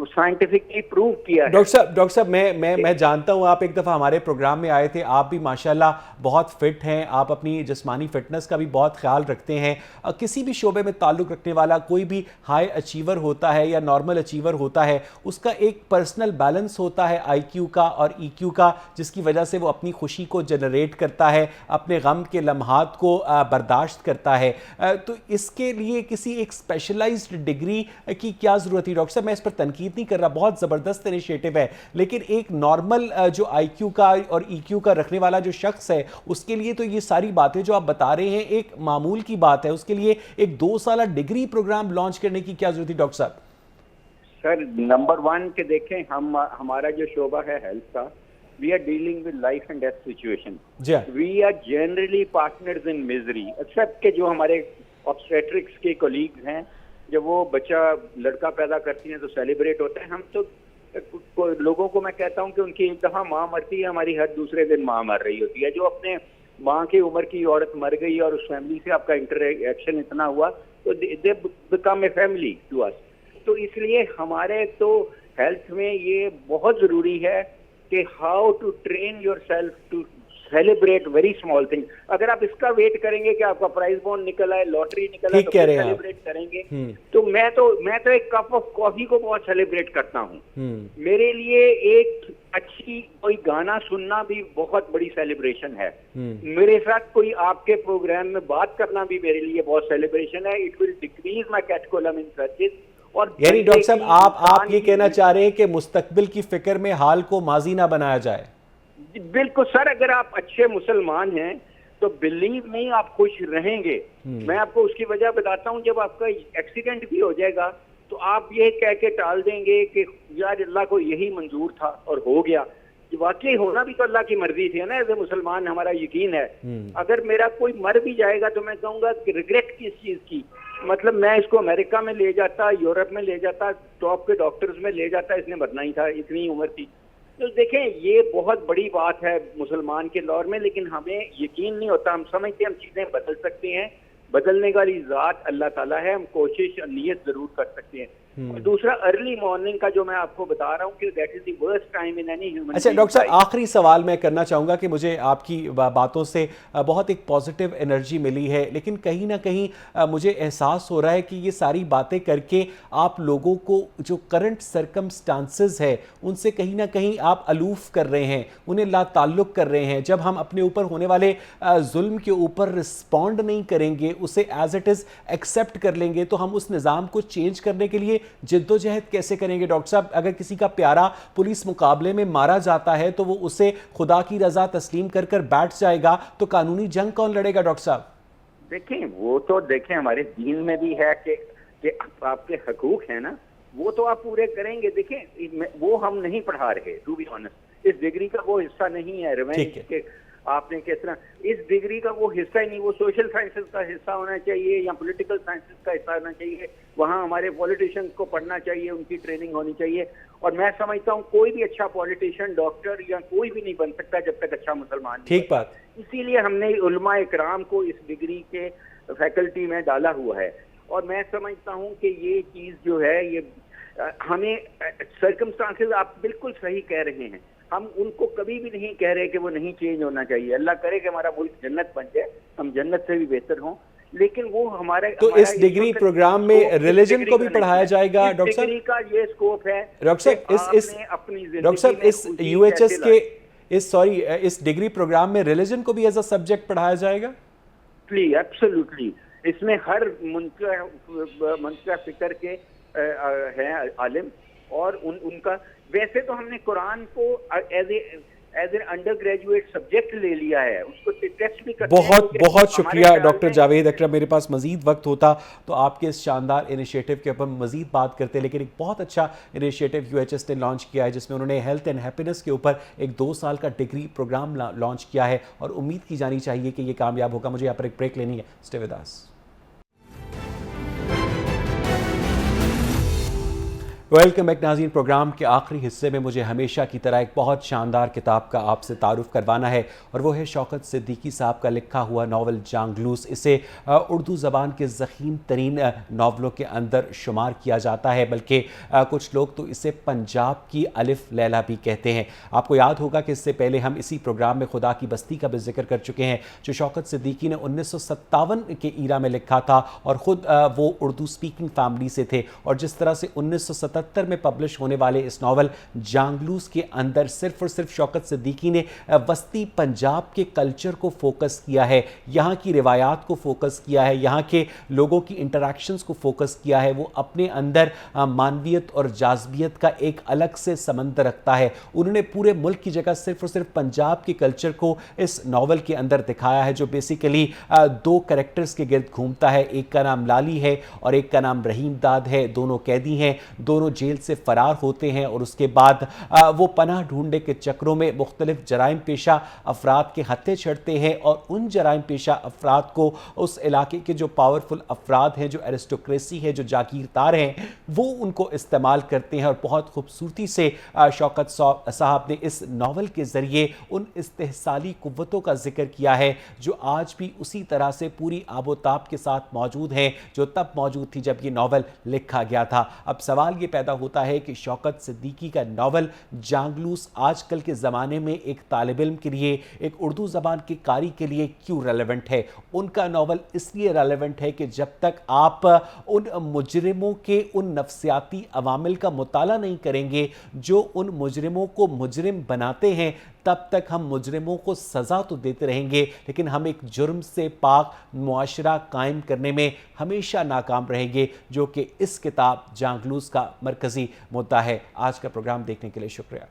साइंटिफिकली प्रूव किया है। डॉक्टर साहब मैं जानता हूं आप एक दफ़ा हमारे प्रोग्राम में आए थे, आप भी माशाल्लाह बहुत फिट हैं, आप अपनी जिस्मानी फिटनेस का भी बहुत ख्याल रखते हैं। किसी भी शोबे में ताल्लुक़ रखने वाला कोई भी हाई अचीवर होता है या नॉर्मल अचीवर होता है, उसका एक पर्सनल बैलेंस होता है IQ का और EQ का, जिसकी वजह से वो अपनी खुशी को जनरेट करता है, अपने गम के लम्हात को बर्दाश्त करता है। तो इसके लिए किसी एक स्पेशलाइज्ड डिग्री की क्या जरूरत है? डॉक्टर साहब मैं इस पर तनकीद नहीं कर रहा, बहुत जबरदस्त इनिशिएटिव है, लेकिन एक नॉर्मल जो IQ का और EQ का रखने वाला जो शख्स है उसके लिए तो ये सारी बातें जो आप बता रहे हैं एक मामूल की बात है। उसके लिए एक 2 साल डिग्री प्रोग्राम लॉन्च करने की क्या जरूरत है डॉक्टर साहब? सर नंबर 1 के देखें, हमारा जो शोबा है हेल्थ का, we are dealing with life and death situation, we are generally partners in misery, except के जो हमारे ऑब्स्टेट्रिक्स के कोलीग्स हैं, जब वो बच्चा लड़का पैदा करती हैं तो सेलिब्रेट होता है। हम तो लोगों को मैं कहता हूं कि उनकी एक दफा माँ मरती है, हमारी हर दूसरे दिन माँ मर रही होती है। जो अपने माँ की उम्र की औरत मर गई और उस फैमिली से आपका इंटरेक्शन इतना हुआ तो they become a family to us. तो इसलिए हमारे तो हेल्थ में ये बहुत जरूरी है कि how to train yourself to celebrate very small thing. अगर आप इसका वेट करेंगे कि आपका प्राइज बॉन्ड निकल आए, लॉटरी निकल आए तो सेलिब्रेट करेंगे, तो मैं तो एक कप ऑफ कॉफी को बहुत सेलिब्रेट करता हूँ। मेरे लिए एक अच्छी कोई गाना सुनना भी बहुत बड़ी सेलिब्रेशन है। मेरे साथ कोई आपके प्रोग्राम में बात करना भी मेरे लिए बहुत सेलिब्रेशन है। It will decrease my catecholamine surges. और यानी डॉक्टर साहब आप ये कहना चाह रहे हैं कि मुस्तकबिल की फिक्र में हाल को माजी ना बनाया जाए? बिल्कुल सर, अगर आप अच्छे मुसलमान हैं तो बिलीव नहीं आप खुश रहेंगे। मैं आपको उसकी वजह बताता हूँ। जब आपका एक्सीडेंट भी हो जाएगा तो आप ये कह के टाल देंगे कि यार अल्लाह को यही मंजूर था और हो गया। वाकई होना भी तो अल्लाह की मर्जी थी ना। एज ए मुसलमान हमारा यकीन है अगर मेरा कोई मर भी जाएगा तो मैं कहूँगा कि रिग्रेट किस चीज की, मतलब मैं इसको अमेरिका में ले जाता, यूरोप में ले जाता, टॉप के डॉक्टर्स में ले जाता, इसने मरना ही था, इतनी उम्र थी। तो देखें ये बहुत बड़ी बात है मुसलमान के दौर में, लेकिन हमें यकीन नहीं होता। हम समझते हैं हम चीजें बदल सकते हैं, बदलने वाली जात अल्लाह ताला है। हम कोशिश और नियत जरूर कर सकते हैं। और दूसरा अर्ली मॉर्निंग का जो मैं आपको बता रहा हूँ कि that is the worst time in any human. अच्छा डॉक्टर साहब आखिरी सवाल मैं करना चाहूँगा कि मुझे आपकी बातों से बहुत एक पॉजिटिव एनर्जी मिली है, लेकिन कहीं ना कहीं मुझे एहसास हो रहा है कि ये सारी बातें करके आप लोगों को जो करंट सरकमस्टांसेस है उनसे कहीं ना कहीं आप अलूफ कर रहे हैं, उन्हें लाताल्लुक कर रहे हैं। जब हम अपने ऊपर होने वाले जुल्म के ऊपर रिस्पॉन्ड नहीं करेंगे, उसे एज इट इज़ एक्सेप्ट कर लेंगे, तो हम उस निज़ाम को चेंज करने के लिए जिद्दोजहद कैसे करेंगे? डॉक्टर साहब अगर किसी का प्यारा पुलिस मुकाबले में मारा जाता है तो वो उसे खुदा की रजा तस्लीम कर कर बैठ जाएगा, तो कानूनी जंग कौन लड़ेगा? डॉक्टर साहब देखें वो तो देखें हमारे दीन में भी है कि आपके हकूक है ना, वो तो आप पूरे करेंगे। देखें वो हम नहीं पढ़ा रहे, टू बी ऑनेस्ट। इस डिग्री का वो हिस्सा नहीं है रिवेंज के आपने किस तरह, इस डिग्री का वो हिस्सा ही नहीं। वो सोशल साइंसेस का हिस्सा होना चाहिए या पॉलिटिकल साइंसेस का हिस्सा होना चाहिए। वहाँ हमारे पॉलिटिशियंस को पढ़ना चाहिए, उनकी ट्रेनिंग होनी चाहिए। और मैं समझता हूँ कोई भी अच्छा पॉलिटिशियन, डॉक्टर या कोई भी नहीं बन सकता जब तक अच्छा मुसलमान। ठीक बात। इसीलिए हमने उलमा इकराम को इस डिग्री के फैकल्टी में डाला हुआ है। और मैं समझता हूँ कि ये चीज जो है ये हमें सर्कमस्टांसेस, आप बिल्कुल सही कह रहे हैं, हम उनको कभी भी नहीं कह रहे कि वो नहीं चेंज होना चाहिए। अल्लाह करे कि हमारा मुल्क जन्नत बन जाए, हम जन्नत से भी बेहतर हों, लेकिन वो हमारे तो इस डिग्री प्रोग्राम में रिलीजन को भी पढ़ाया जाएगा डॉक्टर साहब? डिग्री का ये स्कोप है डॉक्टर साहब इस UHS के इस डिग्री प्रोग्राम में रिलीजन को भी एज अ सब्जेक्ट पढ़ाया जाएगा? Please absolutely. इसमें हर मुनका फिक्र के हैं आलिम और उनका। वैसे तो हमने कुरान को as a as an undergraduate subject ले लिया है, उसको टेस्ट भी करते हैं। बहुत बहुत हमारे शुक्रिया ख्याल डॉक्टर में जावेद अकरम। मेरे पास मजीद वक्त होता तो आपके इस शानदार इनिशिएटिव के ऊपर मजीद बात करते, लेकिन एक बहुत अच्छा इनिशिएटिव यूएचएस ने लॉन्च किया है जिसमें उन्होंने हेल्थ एंड हैप्पीनेस के ऊपर एक 2 साल का डिग्री प्रोग्राम लॉन्च किया है और उम्मीद की जानी चाहिए कि ये कामयाब होगा। मुझे यहाँ पर एक ब्रेक लेनी है। Stay with us. Welcome back नाज़रीन। प्रोग्राम के आखिरी हिस्से में मुझे हमेशा की तरह एक बहुत शानदार किताब का आपसे तारुफ करवाना है और वो है शौकत सिद्दीकी साहब का लिखा हुआ नावल जांगलूस। इसे उर्दू ज़बान के ज़ख़ीम तरीन नावलों के अंदर शुमार किया जाता है, बल्कि कुछ लोग तो इसे पंजाब की अलिफ लैला भी कहते हैं। आपको याद होगा कि इससे पहले हम इसी प्रोग्राम में खुदा की बस्ती का भी जिक्र कर चुके हैं, जो शौकत सिद्दीकी ने 1957 के ईरा में लिखा था और ख़ुद वो उर्दू स्पीकिंग फैमिली से थे। और जिस तरह से 1977 में पब्लिश होने वाले इस नावल जांगलूस के अंदर सिर्फ और सिर्फ शौकत सिद्दीकी ने वस्ती पंजाब के कल्चर को फोकस किया है, यहाँ की रिवायात को फोकस किया है, यहाँ के लोगों की इंटरैक्शंस को फोकस किया है। वो अपने अंदर मानवियत और जाज़बियत का एक अलग से समंदर रखता है। उन्होंने पूरे मुल्क की जगह सिर्फ और सिर्फ पंजाब के कल्चर को इस नावल के अंदर दिखाया है, जो बेसिकली 2 कैरेक्टर्स के गिर्द घूमता है। एक का नाम लाली है और एक का नाम रहीम दाद है। दोनों कैदी हैं, दोनों जेल से फरार होते हैं और उसके बाद वो पनाह ढूंढने के चक्रों में मुख्तलिफ जराइम पेशा अफराद के हत्थे चढ़ते हैं और उन जराइम पेशा अफराद को उस इलाके के जो पावरफुल अफराद हैं, जो एरिस्टोक्रेसी है, जो जागीरदार हैं, वो उनको इस्तेमाल करते हैं। और बहुत खूबसूरती से शौकत साहब ने इस नावल के ज़रिए उन इस्तेहसाली कुव्वतों का जिक्र किया है जो आज भी उसी तरह से पूरी आबोताब के साथ मौजूद हैं जो तब मौजूद थी जब ये नावल लिखा गया था। अब सवाल ये पैदा होता है कि शौकत सिद्दीकी का नावल जांगलूस आजकल के ज़माने में एक तालिब इल्म के लिए, एक उर्दू ज़बान के कारी के लिए क्यों रेलेवेंट है? उनका नावल इसलिए रेलेवेंट है कि जब तक आप उन मुजरिमों के उन नफ्सियाती अवामिल का मुताला नहीं करेंगे जो उन मुजरिमों को मुजरिम बनाते हैं, तब तक हम मुजरिमों को सज़ा तो देते रहेंगे, लेकिन हम एक जुर्म से पाक मुआशरा कायम करने में हमेशा नाकाम रहेंगे, जो कि इस किताब जांगलूस का मरकज़ी मुद्दा है। आज का प्रोग्राम देखने के लिए शुक्रिया।